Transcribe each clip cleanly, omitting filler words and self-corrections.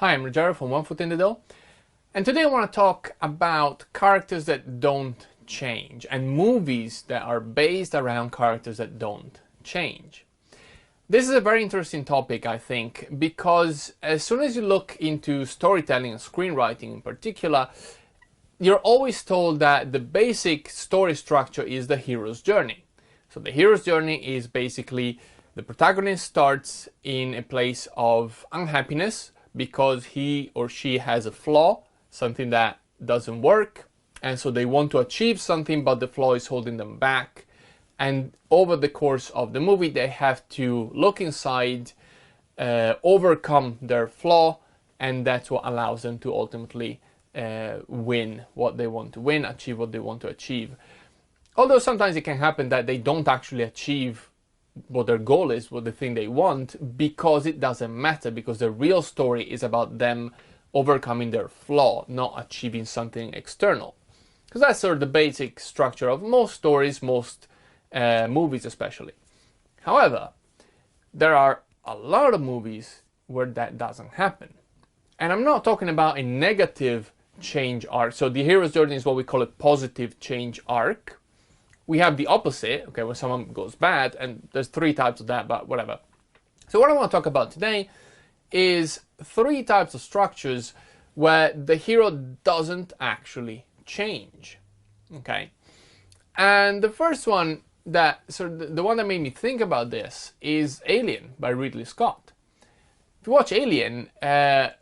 Hi, I'm Ruggero from One Foot in the Door, and today I want to talk about characters that don't change and movies that are based around characters that don't change. This is a very interesting topic, I think, because as soon as you look into storytelling and screenwriting in particular, you're always told that the basic story structure is the hero's journey. So the hero's journey is basically the protagonist starts in a place of unhappiness because he or she has a flaw, something that doesn't work, and so they want to achieve something, but the flaw is holding them back. And over the course of the movie, they have to look inside, overcome their flaw, and that's what allows them to ultimately win what they want to win, achieve what they want to achieve. Although sometimes it can happen that they don't actually achieve what their goal is, what the thing they want, because it doesn't matter, because the real story is about them overcoming their flaw, not achieving something external. Because that's sort of the basic structure of most stories, most movies especially. However, there are a lot of movies where that doesn't happen. And I'm not talking about a negative change arc. So the hero's journey is what we call a positive change arc. We have the opposite, okay, when someone goes bad, and there's three types of that, but whatever. So what I want to talk about today is three types of structures where the hero doesn't actually change, okay? And the first one the one that made me think about this is Alien by Ridley Scott. If you watch Alien,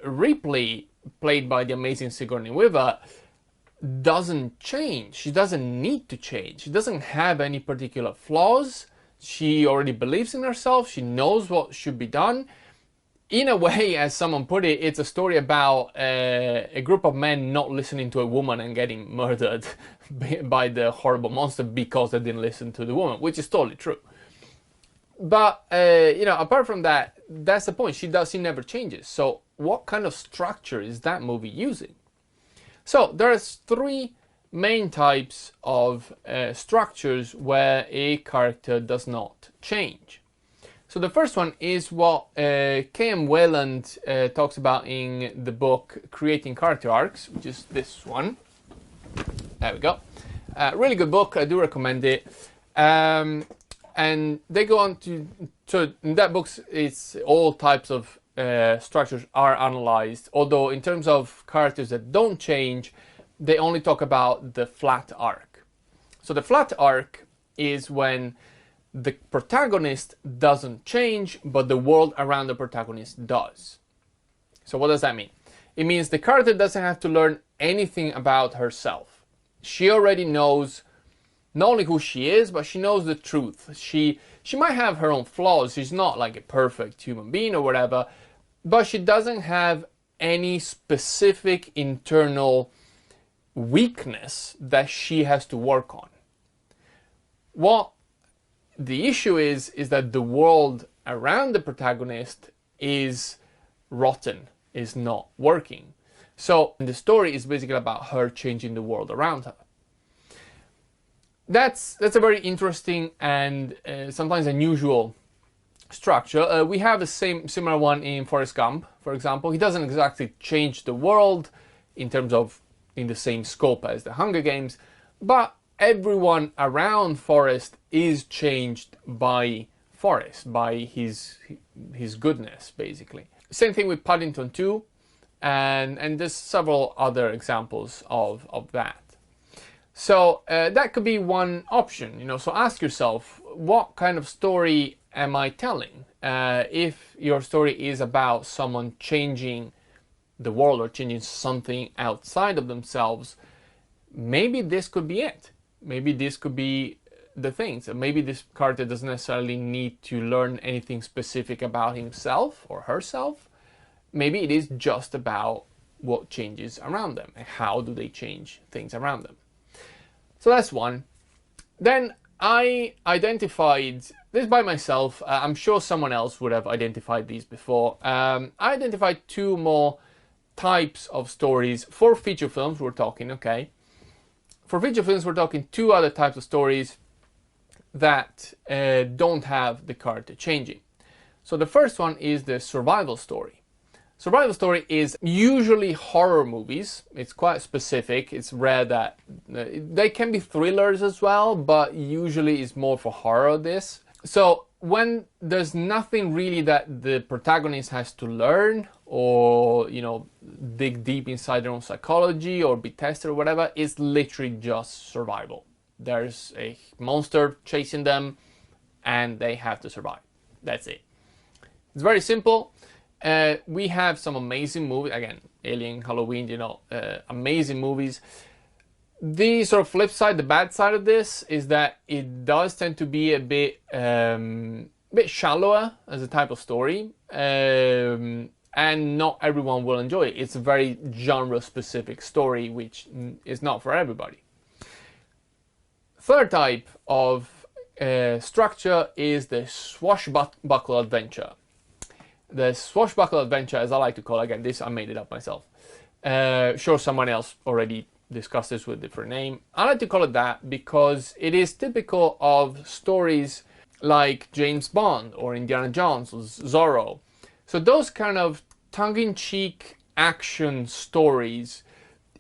Ripley, played by the amazing Sigourney Weaver, doesn't change. She doesn't need to change. She doesn't have any particular flaws. She already believes in herself. She knows what should be done. In a way, as someone put it, it's a story about a group of men not listening to a woman and getting murdered by the horrible monster because they didn't listen to the woman, which is totally true. But apart from that, that's the point. She never changes. So what kind of structure is that movie using? So there's three main types of structures where a character does not change. So the first one is what K.M. Wayland talks about in the book Creating Character Arcs, which is this one. There we go. Really good book. I do recommend it. And they go on so in that book, it's all types of structures are analyzed, although in terms of characters that don't change, they only talk about the flat arc. So the flat arc is when the protagonist doesn't change, but the world around the protagonist does. So what does that mean? It means the character doesn't have to learn anything about herself. She already knows not only who she is, but she knows the truth. She might have her own flaws. She's not like a perfect human being or whatever, but she doesn't have any specific internal weakness that she has to work on. What the issue is that the world around the protagonist is rotten, is not working. So the story is basically about her changing the world around her. That's a very interesting and sometimes unusual structure. We have a similar one in Forrest Gump, for example. He doesn't exactly change the world in terms of in the same scope as the Hunger Games, but everyone around Forrest is changed by Forrest, by his goodness, basically. Same thing with Paddington 2, and there's several other examples of that. So that could be one option, so ask yourself, what kind of story am I telling? If your story is about someone changing the world or changing something outside of themselves, maybe this could be it. Maybe this could be the thing. So maybe this character doesn't necessarily need to learn anything specific about himself or herself. Maybe it is just about what changes around them and how do they change things around them. So that's one. Then I identified this by myself. I'm sure someone else would have identified these before. I identified two more types of stories for feature films. We're talking, okay. For feature films, we're talking two other types of stories that don't have the character changing. So the first one is the survival story. Survival story is usually horror movies. It's quite specific. It's rare that they can be thrillers as well, but usually it's more for horror this. So when there's nothing really that the protagonist has to learn or, you know, dig deep inside their own psychology or be tested or whatever, it's literally just survival. There's a monster chasing them and they have to survive. That's it. It's very simple. We have some amazing movies, again, Alien, Halloween, you know, amazing movies. The sort of flip side, the bad side of this, is that it does tend to be a bit shallower as a type of story, and not everyone will enjoy it. It's a very genre-specific story, which is not for everybody. Third type of structure is the Swashbuckle Adventure. The Swashbuckle Adventure, as I like to call it, again, this I made it up myself. Sure, someone else already discussed this with a different name. I like to call it that because it is typical of stories like James Bond or Indiana Jones or Zorro. So those kind of tongue-in-cheek action stories,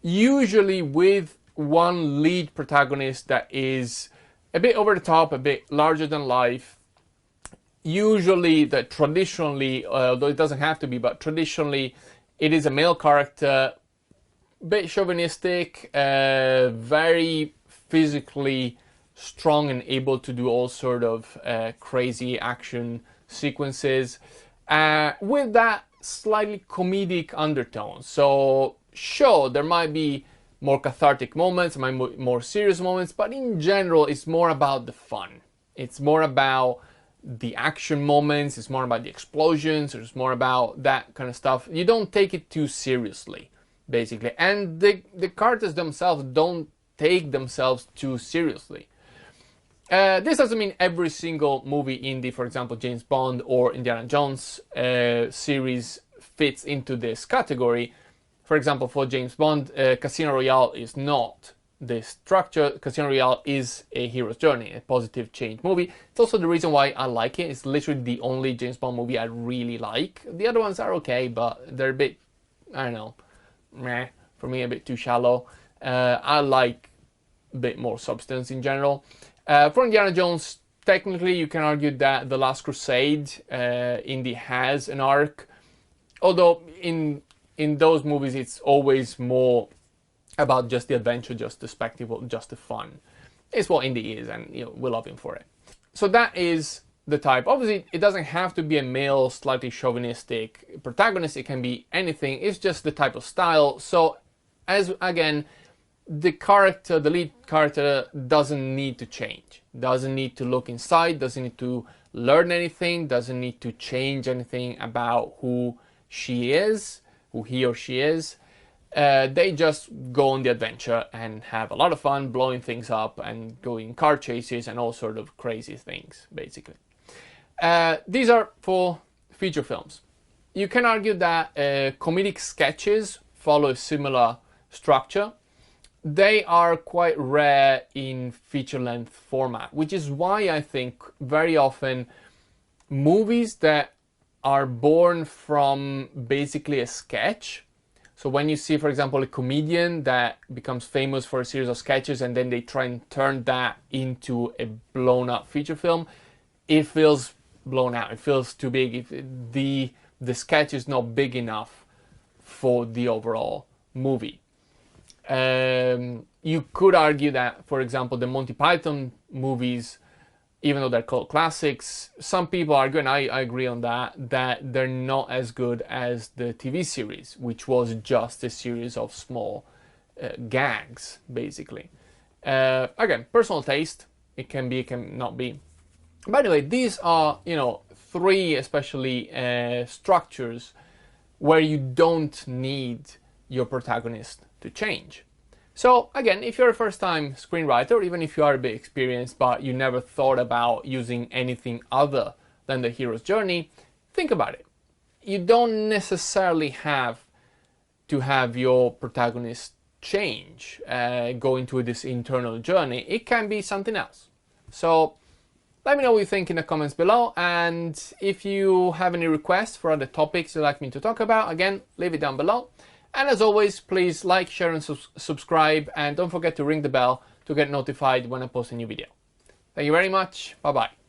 usually with one lead protagonist that is a bit over the top, a bit larger than life. Usually, that traditionally, although it doesn't have to be, but traditionally, it is a male character, a bit chauvinistic, very physically strong and able to do all sort of crazy action sequences, with that slightly comedic undertone. So, sure, there might be more cathartic moments, more serious moments, but in general, it's more about the fun. It's more about the action moments, it's more about the explosions, it's more about that kind of stuff. You don't take it too seriously, basically. And the characters themselves don't take themselves too seriously. This doesn't mean every single movie in the, for example, James Bond or Indiana Jones series fits into this category. For example, for James Bond, Casino Royale is not this structure. Casino Royale is a hero's journey, a positive change movie. It's also the reason why I like it. It's literally the only James Bond movie I really like. The other ones are okay, but they're a bit, I don't know, meh, for me a bit too shallow. I like a bit more substance in general. For Indiana Jones, technically you can argue that The Last Crusade, Indy has an arc, although in those movies it's always more about just the adventure, just the spectacle, just the fun. It's what Indy is, and you know, we love him for it. So that is the type. Obviously, it doesn't have to be a male, slightly chauvinistic protagonist. It can be anything. It's just the type of style. So, as again, the character, the lead character, doesn't need to change. Doesn't need to look inside. Doesn't need to learn anything. Doesn't need to change anything about who she is, who he or she is. They just go on the adventure and have a lot of fun blowing things up and going car chases and all sort of crazy things, basically. These are for feature films. You can argue that comedic sketches follow a similar structure. They are quite rare in feature-length format, which is why I think very often movies that are born from basically a sketch. So when you see, for example, a comedian that becomes famous for a series of sketches and then they try and turn that into a blown-up feature film, it feels blown out. It feels too big. If the sketch is not big enough for the overall movie. You could argue that, for example, the Monty Python movies, even though they're called classics, some people argue, and I agree on that they're not as good as the TV series, which was just a series of small gags, basically. Again, personal taste. It can be, it can not be. By the way, these are, you know, three especially structures where you don't need your protagonist to change. So again, if you're a first-time screenwriter, or even if you are a bit experienced but you never thought about using anything other than the hero's journey, think about it. You don't necessarily have to have your protagonist change, go into this internal journey. It can be something else. So Let me know what you think in the comments below, and if you have any requests for other topics you'd like me to talk about, again, leave it down below. And as always, please like, share and subscribe, and don't forget to ring the bell to get notified when I post a new video. Thank you very much. Bye bye.